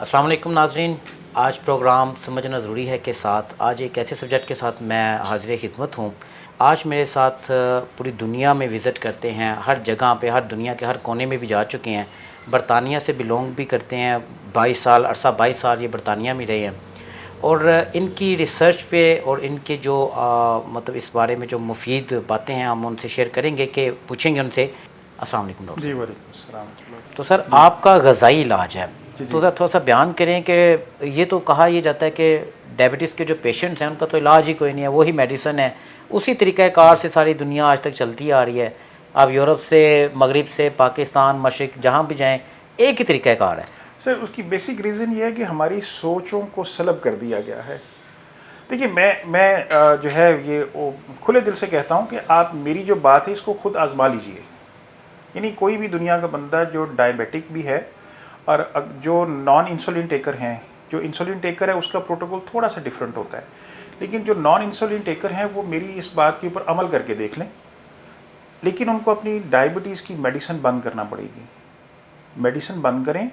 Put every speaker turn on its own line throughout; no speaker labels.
अस्सलाम वालेकुम नाज़रीन, आज प्रोग्राम समझना ज़रूरी है के साथ आज एक ऐसे सब्जेक्ट के साथ मैं हाज़िर खिदमत हूँ। आज मेरे साथ पूरी दुनिया में विज़िट करते हैं, हर जगह पे, हर दुनिया के हर कोने में भी जा चुके हैं। बरतानिया से बिलोंग भी करते हैं, 22 साल अरसा 22 साल ये बरतानिया में रहे हैं। और इनकी रिसर्च पे और इनके जो मतलब इस बारे में जो मुफीद बातें हैं हम उनसे शेयर करेंगे कि पूछेंगे उनसे। अस्सलाम वालेकुम डॉक्टर।
जी वालेकुम सलाम।
तो सर आपका ग़ज़ाई इलाज है,
जी
तो सर थोड़ा सा बयान करें कि ये तो कहा यह जाता है कि डायबिटीज़ के जो पेशेंट्स हैं उनका तो इलाज ही कोई नहीं है, वही मेडिसन है, उसी तरीक़ाकार से सारी दुनिया आज तक चलती आ रही है। आप यूरोप से, मगरिब से, पाकिस्तान, मशरिक़ जहाँ भी जाएँ एक ही तरीक़ाकार है।
सर उसकी बेसिक रीज़न ये है कि हमारी सोचों को सलब कर दिया गया है। देखिए मैं जो है ये खुले दिल से कहता हूँ कि आप मेरी जो बात है इसको खुद आजमा लीजिए। यानी कोई भी दुनिया का बंदा जो डायबिटिक भी है और जो नॉन इंसुलिन टेकर हैं, जो इंसुलिन टेकर है उसका प्रोटोकॉल थोड़ा सा डिफरेंट होता है, लेकिन जो नॉन इंसुलिन टेकर हैं वो मेरी इस बात के ऊपर अमल करके देख लें। लेकिन उनको अपनी डायबिटीज़ की मेडिसिन बंद करना पड़ेगी। मेडिसिन बंद करें।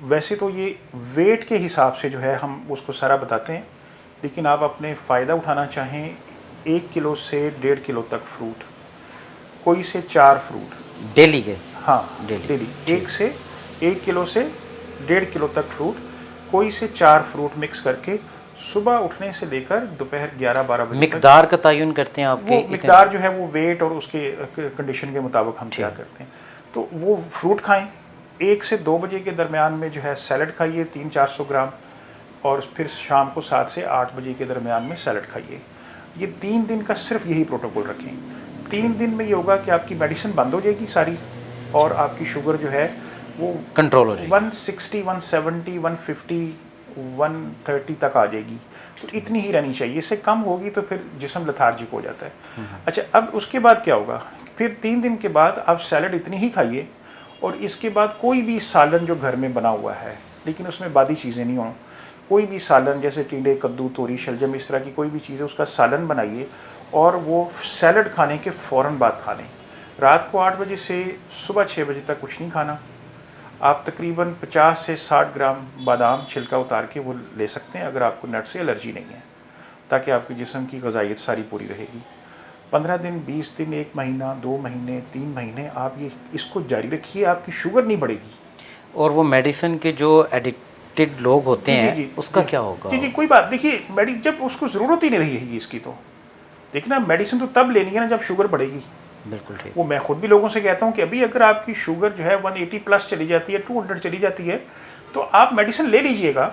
वैसे तो ये वेट के हिसाब से जो है हम उसको सारा बताते हैं, लेकिन आप अपने फ़ायदा उठाना चाहें 1 किलो से 1.5 किलो तक फ्रूट, कोई से 4 फ्रूट
डेली के?
हाँ
डेली
1 किलो से 1.5 किलो तक फ्रूट, कोई से 4 फ्रूट मिक्स करके सुबह उठने से लेकर दोपहर 11-12 बजे
मिकदार का तयन करते हैं आपके?
वो मिकदार जो है वो वेट और उसके कंडीशन के मुताबिक हम क्या करते हैं। तो वो फ्रूट खाएं। 1 से 2 बजे के दरमियान में जो है सैलड खाइए 300-400 ग्राम, और फिर शाम को 7 से 8 बजे के दरमियान में सैलड खाइए। ये 3 दिन का सिर्फ यही प्रोटोकॉल रखें। 3 दिन में ये होगा कि आपकी मेडिसिन बंद हो जाएगी सारी, और आपकी शुगर जो है वो
कंट्रोल हो जाएगी,
160, 170, 150, 130 तक आ जाएगी। तो इतनी ही रहनी चाहिए, इससे कम होगी तो फिर जिस्म लथार्जिक हो जाता है। अच्छा, अब उसके बाद क्या होगा? फिर 3 दिन के बाद आप सैलड इतनी ही खाइए, और इसके बाद कोई भी सालन जो घर में बना हुआ है, लेकिन उसमें बादी चीज़ें नहीं हों, कोई भी सालन जैसे टिंडे, कद्दू, तोरी, शलजम, इस तरह की कोई भी चीज़ है उसका सालन बनाइए, और वो सैलड खाने के फ़ौरन बाद खा लें। रात को 8 बजे से सुबह 6 बजे तक कुछ नहीं खाना। आप तकरीबन 50 से 60 ग्राम बादाम छिलका उतार के वो ले सकते हैं, अगर आपको नट से एलर्जी नहीं है, ताकि आपके जिस्म की ग़िज़ाइयत सारी पूरी रहेगी। 15 दिन, 20 दिन, 1 महीना, 2 महीने, 3 महीने आप ये इसको जारी रखिए, आपकी शुगर नहीं बढ़ेगी।
और वो मेडिसिन के जो एडिक्टेड लोग होते हैं उसका क्या होगा?
जी कोई बात, देखिए जब उसको ज़रूरत ही नहीं रहेगी इसकी, तो देखना मेडिसिन तो तब लेनी है ना जब शुगर बढ़ेगी।
बिल्कुल ठीक।
वो मैं खुद भी लोगों से कहता हूँ कि अभी अगर आपकी शुगर जो है 180 प्लस चली जाती है, 200 चली जाती है, तो आप मेडिसिन ले लीजिएगा।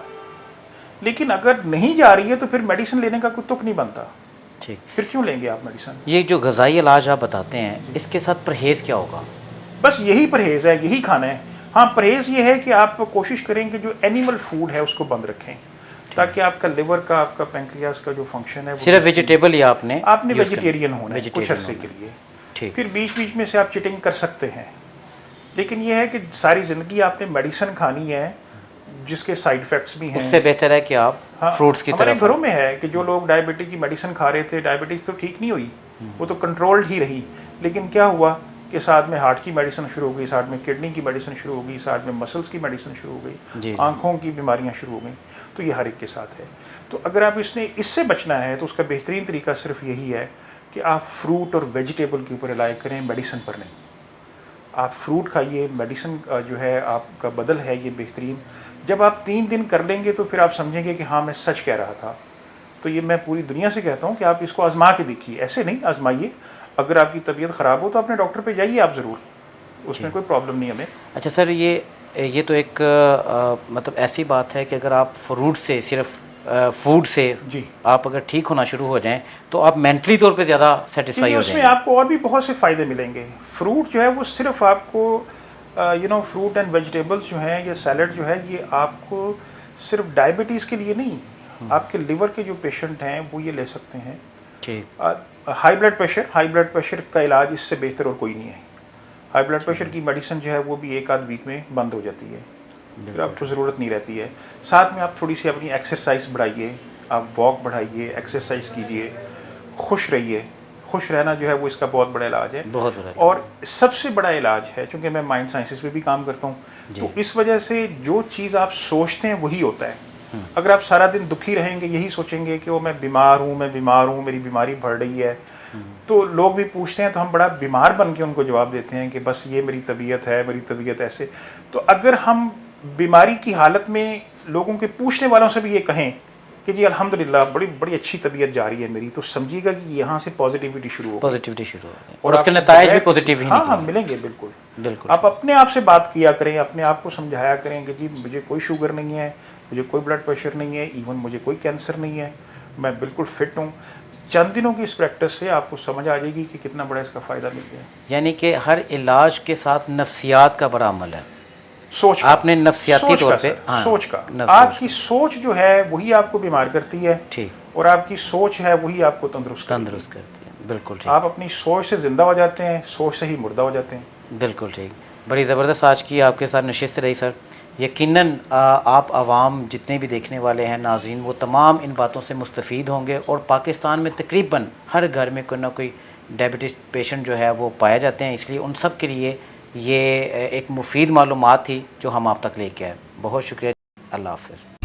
लेकिन अगर नहीं जा रही है तो फिर मेडिसिन लेने का कोई तुक नहीं बनता।
ठीक,
फिर क्यों लेंगे आप मेडिसिन?
ये जो ग़िज़ाई इलाज आप बताते हैं इसके साथ परहेज़ क्या होगा?
बस यही परहेज़ है, यही खाना है। हाँ, परहेज़ ये है कि आप कोशिश करें कि जो एनिमल फूड है उसको बंद रखें, ताकि आपका लिवर का, आपका पैंक्रियास का जो फंक्शन है,
सिर्फ वेजिटेबल ही आपने
वेजिटेरियन होना है कुछ अरसे के लिए।
ठीक।
फिर बीच बीच में से आप चिटिंग कर सकते हैं, लेकिन यह है कि सारी ज़िंदगी आपने मेडिसिन खानी है जिसके साइड इफ़ेक्ट्स भी हैं।
उससे बेहतर है कि आप फ्रूट्स की तरफ।
हमारे घरों में है कि जो लोग डायबिटीज़ की मेडिसिन खा रहे थे, डायबिटीज़ तो ठीक नहीं हुई, वो तो कंट्रोल्ड ही रही, लेकिन क्या हुआ कि साथ में हार्ट की मेडिसिन शुरू हो गई, साथ में किडनी की मेडिसिन शुरू हो गई, साथ में मसल्स की मेडिसिन शुरू हो गई, आँखों की बीमारियाँ शुरू हो गई। तो ये हर एक के साथ है। तो अगर आप इससे बचना है तो उसका बेहतरीन तरीका सिर्फ यही है कि आप फ्रूट और वेजिटेबल के ऊपर रिलाई करें, मेडिसिन पर नहीं। आप फ्रूट खाइए, मेडिसिन जो है आपका बदल है ये बेहतरीन। जब आप 3 दिन कर लेंगे तो फिर आप समझेंगे कि हाँ मैं सच कह रहा था। तो ये मैं पूरी दुनिया से कहता हूँ कि आप इसको आजमा के देखिए, ऐसे नहीं आजमाइए। अगर आपकी तबीयत ख़राब हो तो अपने डॉक्टर पे जाइए आप ज़रूर, उसमें कोई प्रॉब्लम नहीं हमें।
अच्छा सर, ये तो एक मतलब ऐसी बात है कि अगर आप फ्रूट से, सिर्फ फूड से
जी
आप अगर ठीक होना शुरू हो जाएं तो आप मेंटली तौर पे ज़्यादा सेटिस्फाई हो जाएंगे।
उसमें आपको और भी बहुत से फ़ायदे मिलेंगे। फ्रूट जो है वो सिर्फ आपको फ्रूट एंड वेजिटेबल्स जो हैं, ये सैलड जो है, ये आपको सिर्फ डायबिटीज़ के लिए नहीं, आपके लिवर के जो पेशेंट हैं वो ये ले सकते हैं।
ठीक।
हाई ब्लड प्रेशर का इलाज इससे बेहतर और कोई नहीं है। हाई ब्लड प्रेशर की मेडिसिन जो है वो भी 1 आध वीक में बंद हो जाती है, फिर आपको ज़रूरत नहीं रहती है। साथ में आप थोड़ी सी अपनी एक्सरसाइज बढ़ाइए, आप वॉक बढ़ाइए, एक्सरसाइज कीजिए, खुश रहिए। खुश रहना जो है वो इसका बहुत बड़ा इलाज है।
बहुत बड़ा।
और सबसे बड़ा इलाज है, क्योंकि मैं माइंड साइंसेस पे भी काम करता हूँ, तो इस वजह से जो चीज़ आप सोचते हैं वही होता है। अगर आप सारा दिन दुखी रहेंगे, यही सोचेंगे कि वो मैं बीमार हूँ, मेरी बीमारी बढ़ रही है, तो लोग भी पूछते हैं तो हम बड़ा बीमार बन के उनको जवाब देते हैं कि बस ये मेरी तबीयत है, मेरी तबीयत ऐसे। तो अगर हम बीमारी की हालत में लोगों के पूछने वालों से भी ये कहें कि जी अल्हम्दुलिल्लाह बड़ी बड़ी अच्छी तबीयत जा रही है मेरी, तो समझिएगा कि यहाँ से पॉजिटिविटी शुरू हो गई।
पॉजिटिविटी शुरू हो गई और उसके नताइज भी पॉजिटिव ही
हाँ
निकले।
मिलेंगे, बिल्कुल
बिल्कुल।
आप अपने आप से बात किया करें, अपने आप को समझाया करें कि जी मुझे कोई शुगर नहीं है, मुझे कोई ब्लड प्रेशर नहीं है, इवन मुझे कोई कैंसर नहीं है, मैं बिल्कुल फिट हूँ। चंद दिनों की इस प्रैक्टिस से आपको समझ आ जाएगी कि कितना बड़ा इसका फ़ायदा मिल गया।
यानी कि हर इलाज के साथ नफ्सियात का बड़ा अमल है।
सोच का,
आपने नफ्सियाती तौर पे, हाँ,
सोच का, आपकी सोच जो है वही आपको बीमार करती है,
ठीक,
और आपकी सोच है वही आपको तंदुरुस्त
करती है। बिल्कुल ठीक।
आप अपनी सोच से ज़िंदा हो जाते हैं, सोच से ही मुर्दा हो जाते हैं।
बिल्कुल ठीक। बड़ी ज़बरदस्त आज की आपके साथ नशिस्त रही सर। यकीनन आप आवाम जितने भी देखने वाले हैं नाज़रीन, वो तमाम इन बातों से मुस्तफ़ीद होंगे। और पाकिस्तान में तकरीबन हर घर में कोई ना कोई डायबिटीज़ पेशेंट जो है वो पाए जाते हैं, इसलिए उन सब के लिए ये एक मुफीद मालूमात थी जो हम आप तक लेके आए। बहुत शुक्रिया। अल्लाह हाफ़िज़।